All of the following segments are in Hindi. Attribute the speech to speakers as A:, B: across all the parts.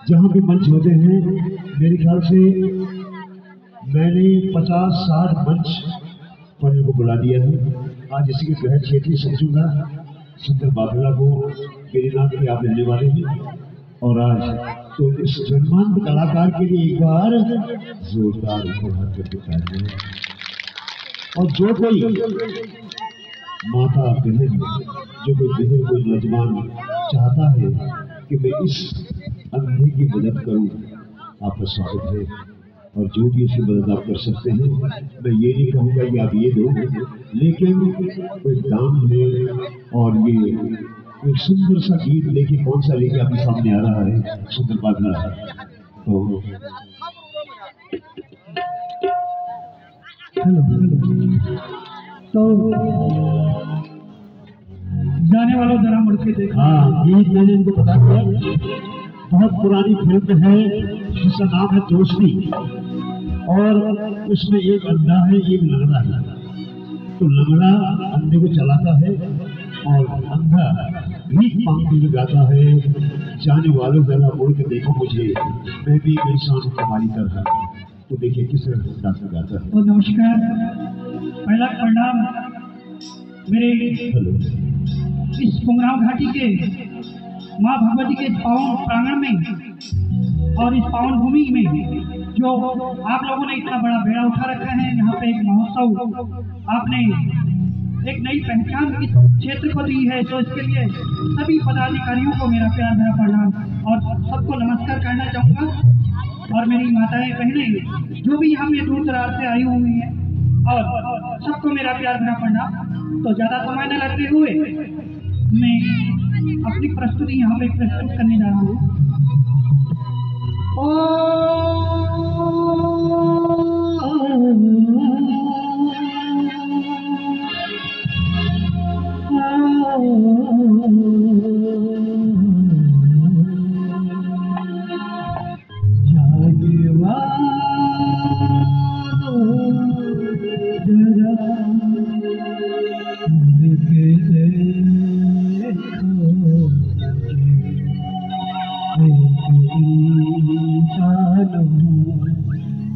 A: जहाँ भी मंच होते हैं, मेरे ख्याल से मैंने 50-60 मंच पर को बुला दिया है। आज इसी के ग्रह क्षेत्रीय समझूंगा सुंदर बादला को गिरिनाथ के आप लेने वाले हैं। और आज तो इस जन्मांत कलाकार के लिए एक बार जोरदार हाथ करके तालियां। और जो कोई माता बहन, जो कोई बहन, कोई नौजवान चाहता है कि मैं इस अंधे की मदद करूं, आपका स्वागत है। और जो भी इसकी मदद आप कर सकते हैं, मैं ये नहीं कहूँगा कि आप ये दो, लेकिन कोई दान दे। और ये एक सुंदर सा गीत लेके, कौन सा लेके आपके सामने आ रहा है, सुंदर बादला। तो
B: तो जाने वालों जरा मुड़ के देखो।
A: हाँ, गीत मैंने इनको बता दिया। बहुत पुरानी फिल्म है जिसका नाम है दोस्ती, और उसमें एक अंधा है, एक लंगड़ा है। तो लंगड़ा अंधे को चलाता है और अंधा भीख मांगते हुए गाता है, जाने वालों जरा मुड़ के देखो मुझे, मैं भी एक इंसान हूं तुम्हारी तरह। तो देखिए किस तरह से गाता है।
B: तो नमस्कार, पहला प्रणाम मेरे इस कुमराव घाटी के माँ भगवती के पावन प्रांगण में और इस पावन भूमि में जो आप लोगों ने इतना बड़ा बेड़ा उठा रखा है। यहाँ पे एक महोत्सव आपने एक नई पहचान इस क्षेत्र को दी है, तो इसके लिए सभी पदाधिकारियों को मेरा प्यार भरा प्रणाम और सबको नमस्कार करना चाहूँगा। और मेरी माताएं बहनें जो भी यहाँ पे दूर दराज से आई हुई हैं, और सबको मेरा प्यार भरा प्रणाम। तो ज़्यादा समय न लगते हुए मैं अपनी प्रस्तुति यहाँ पे प्रस्तुत करने जा रहा हूँ।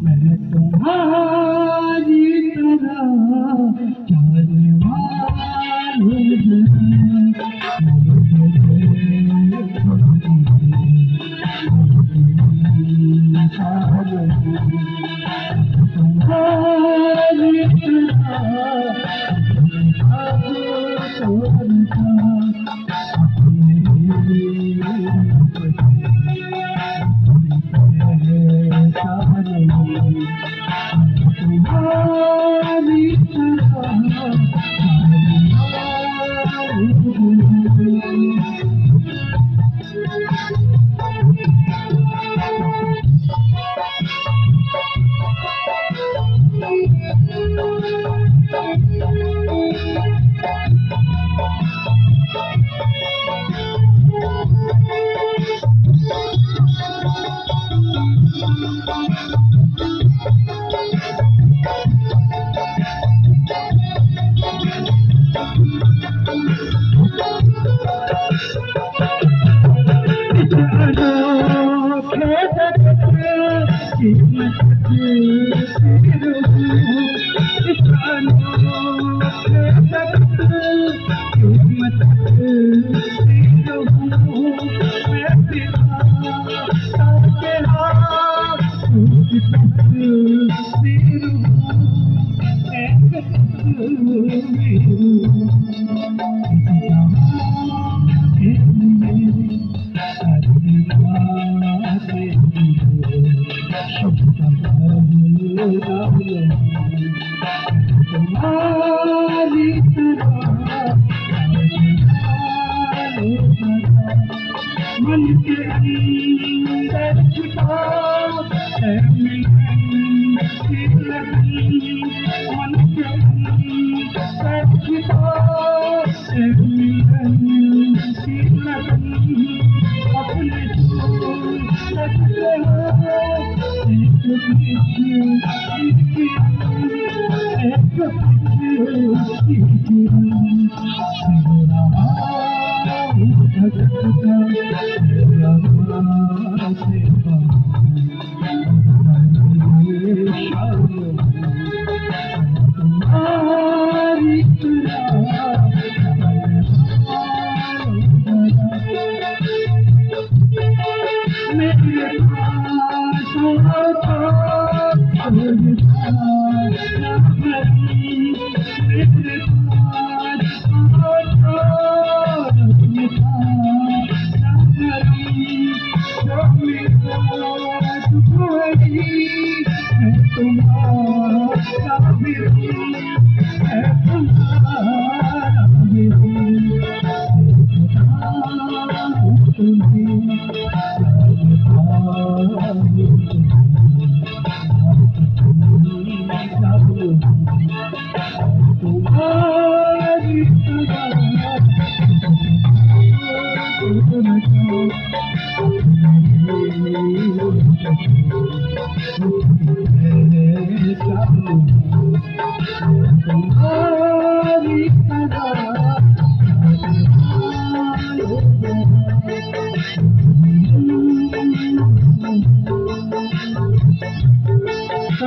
B: मैं तुम्हारी तरह जाने मन के अंदर छिपा है मन के अंदर छिपा है अपने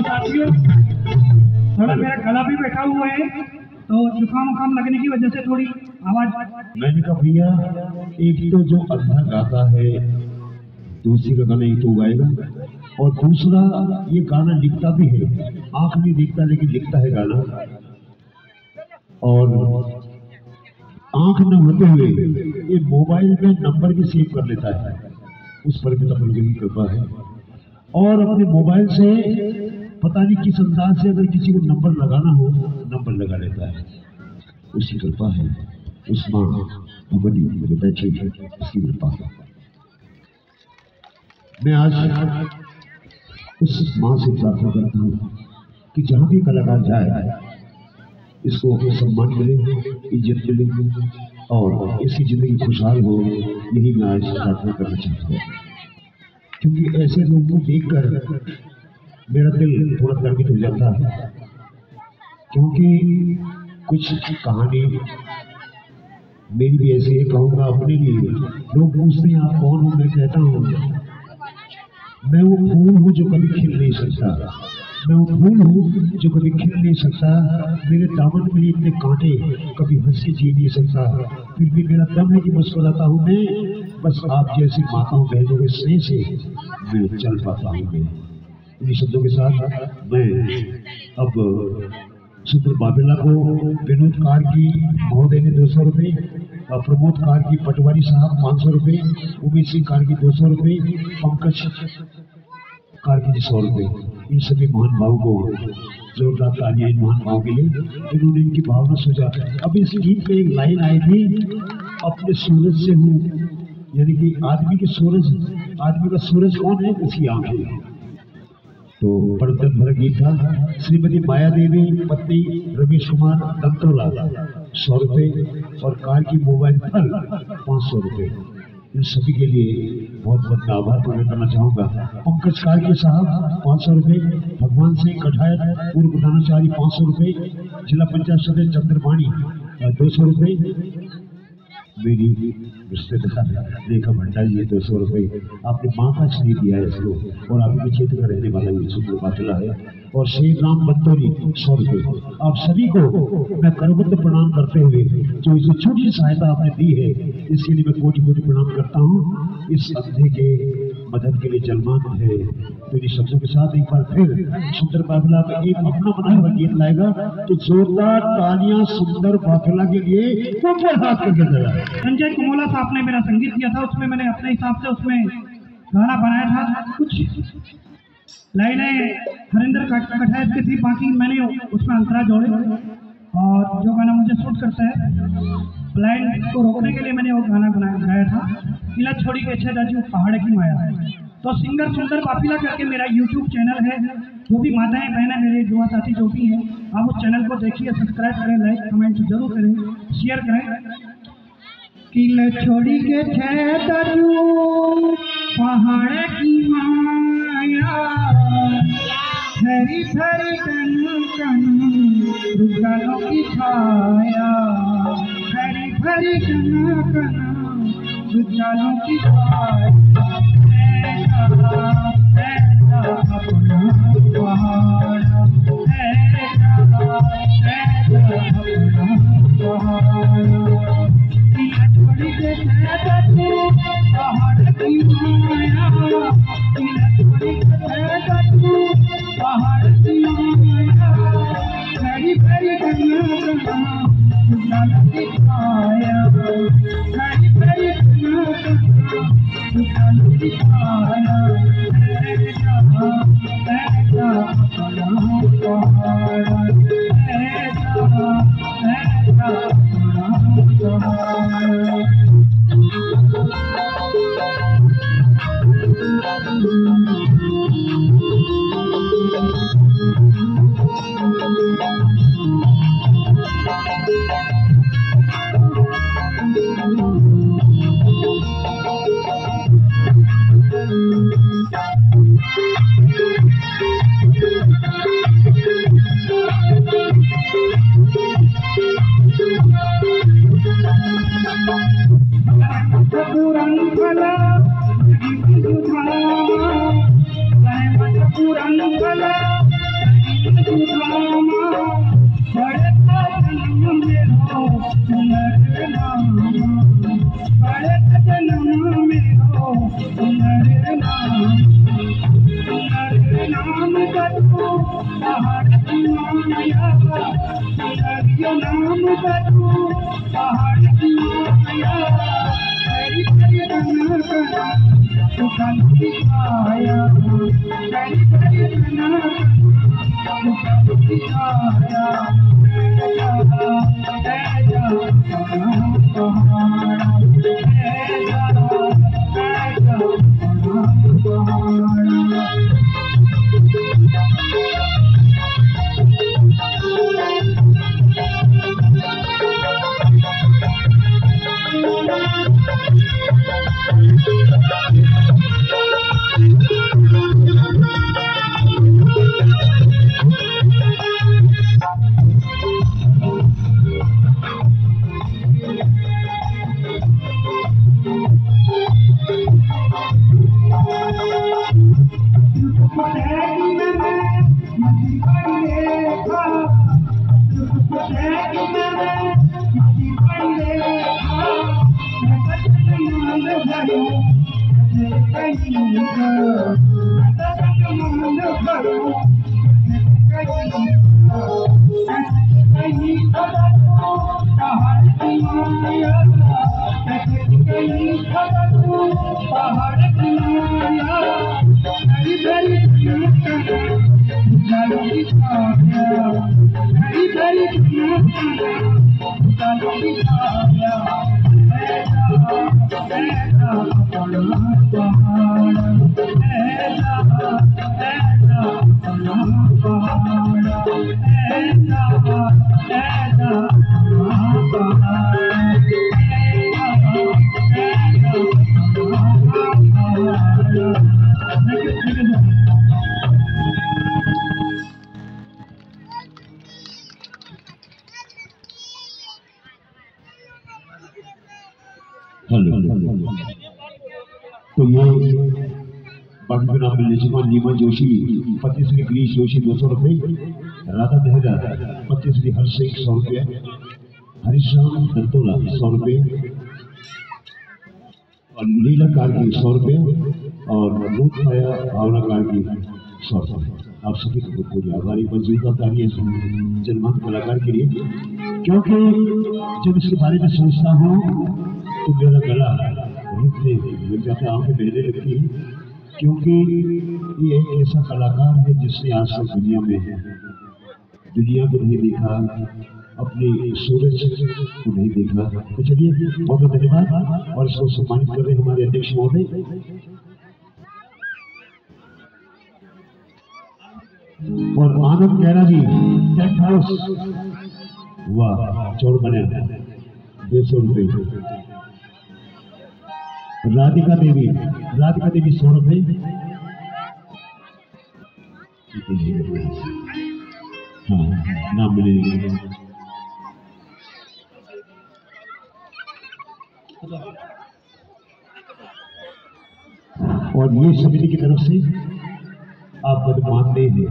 B: साथियों, थोड़ा मेरा गला भी बैठा हुआ है तो जुकाम उखाम लगने की वजह से थोड़ी आवाज।
A: मैंने कहा भैया, एक तो जो अंधा गाता है दूसरी का गाना ही तो गाएगा, और दूसरा ये गाना लिखता भी है, आंख नहीं दिखता लेकिन लिखता है गाना, और आंख न होते हुए ये मोबाइल में नंबर भी सेव कर लेता है। उस पर भी तपन की कृपा है, और अपने मोबाइल से पता नहीं किस अंदाज से अगर किसी को नंबर लगाना हो नंबर लगा लेता है। उसकी कृपा है, उस माँ भगवती मेरे बैठे है, उसकी कृपा है। मैं आज उस माँ से प्रार्थना करता हूँ कि जहाँ भी कलाकार जाए इसको सम्मान मिले, इज्जत मिले, और इसकी जिंदगी खुशहाल हो, यही मैं आज प्रार्थना करना चाहता हूँ। क्योंकि ऐसे लोगों को देखकर मेरा दिल थोड़ा गर्वित हो जाता है, क्योंकि कुछ कहानी मेरी भी ऐसी है, कहूँगा अपने लिए। लोग पूछते हैं आप कौन हो, मैं कहता हूँ मैं वो फूल हूँ जो कभी खिल नहीं सकता, मैं वो फूल हूँ जो कभी खिल नहीं सकता, मेरे दामन में इतने कांटे, कभी हंस के जी नहीं सकता, फिर भी मेरा दम है कि मुस्कुराता हूँ मैं, बस आप जैसी माताओं बहनों के स्नेह से मैं चल पाता हूँ। मैं इन्हीं शब्दों के साथ मैं अब सुंदर बाबेला को विनोद कारगी महोदय ने 200 रुपये, प्रमोद कारगी पटवारी साहब 500 रुपये, उमेश सिंह कारगी 200 रुपये, पंकज कारगी 100 रुपये, इन सभी महान भावों को जोरदार तालियां इन महान भावों के लिए, इन्होंने इनकी भावना सोचा। अब इस गीत में एक लाइन आई थी, अपने सूरज से हूँ, यानी कि आदमी के सूरज, आदमी का सूरज कौन है, उसकी आंखें। तो बर्तन भर गीत था। श्रीमती माया देवी पत्नी रमेश कुमार दंतोला 100 रुपये, और कार की मोबाइल फल 500 रुपये। इन सभी के लिए बहुत बहुत आभार प्रकट करना चाहूँगा। पंकज कारगी साहब 500 रुपये, भगवान सिंह कठायत पूर्व प्रधानाचार्य 500 रुपये, जिला पंचायत सदस्य चंद्रवाणी 200 रुपये, मेरी रिश्तेदार रेखा भंडारी जी 200 रुपये। आपने माँ का स्नेह दिया है इसको, और आपके क्षेत्र का रहने वाला ये सुंदर बाटला है, और श्री राम बंतोरी 100 रुपये। आप सभी को मैं करबद्ध प्रणाम करते हुए जो इसे छोटी सहायता आपने दी है, इसके लिए मैं कोटि कोटि प्रणाम करता हूँ। इस अंधे के मदद के लिए जलमान है। तो इन शब्दों के साथ एक बार फिर सुंदर बाफिला में एक अपना बना हुआ गीत लाएगा, तो जोरदार तालियां सुंदर बाफिला के लिए ऊपर हाथ करके जरा।
B: संजय कुमोला साहब ने मेरा संगीत किया था, उसमें मैंने अपने हिसाब से उसमें गाना बनाया था। कुछ लाइनें हरिंदर कठायत की थी, बाकी मैंने उसमें अंतरा जोड़े, और जो गाना मुझे सूट करता है ब्लाइंड को रोकने के लिए मैंने वो गाना गाया था, किला छोड़ी के छे राजू पहाड़ की माया। तो सिंगर सुंदर बाफिला करके मेरा YouTube चैनल है, जो भी माताएं बहनें मेरे युवा साथी जो भी हैं, आप उस चैनल को देखिए, सब्सक्राइब करें, लाइक कमेंट जरूर करें, शेयर करें। किला छोड़ी के छे राजू पहाड़ की माया, हरी भरी कन रुगालों की छाया, हरी भरी कन रुगालों की छाया।
A: तो ये बाकी नाम लेजिमा नीमा जोशी 25 श्री गिरीश जोशी 200 रुपये, राधा मेहरा 25 श्री हर्ष 100 रुपये, हरिश्याम दत्तोला 100 रुपये और लीला कार्की 100 रुपये और रूप छाया भावना कार्की 100 रुपये। आप सभी को बहुत बहुत आभार। एक मंजूर का कार्य जन्मांत कलाकार के लिए, क्योंकि जब इसके बारे में सोचता हूँ तो मेरा गला लग जाता है, आंखें बहने लगती है, क्योंकि ये एक ऐसा कलाकार है जिसने आज तक दुनिया में है, दुनिया को नहीं देखा, अपने सूरज को नहीं देखा। तो चलिए बहुत बहुत धन्यवाद और इसको सम्मानित कर रहे हमारे अध्यक्ष महोदय और आनंद गहरा जी टेंट हाउस। वाह, चौड़ बने 200 रुपये। राधिका देवी 100 रुपये। हाँ, नाम मिलेगा। और ये समिति की तरफ से आप पद मानते हैं,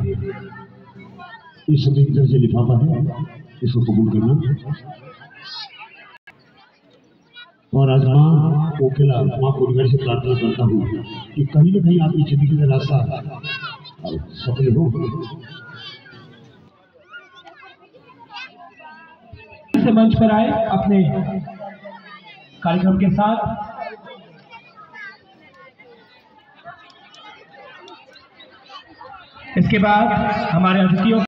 A: इस समिति की तरफ से लिफाफा है, इसको कबूल करना। और आज माँ कोकिला माँ पूर्णिमा से प्रार्थना करता हूँ कि कहीं न कहीं आपकी जिंदगी में रास्ता सफल हो।
C: से मंच पर आए अपने कार्यक्रम के साथ। इसके बाद हमारे अतिथियों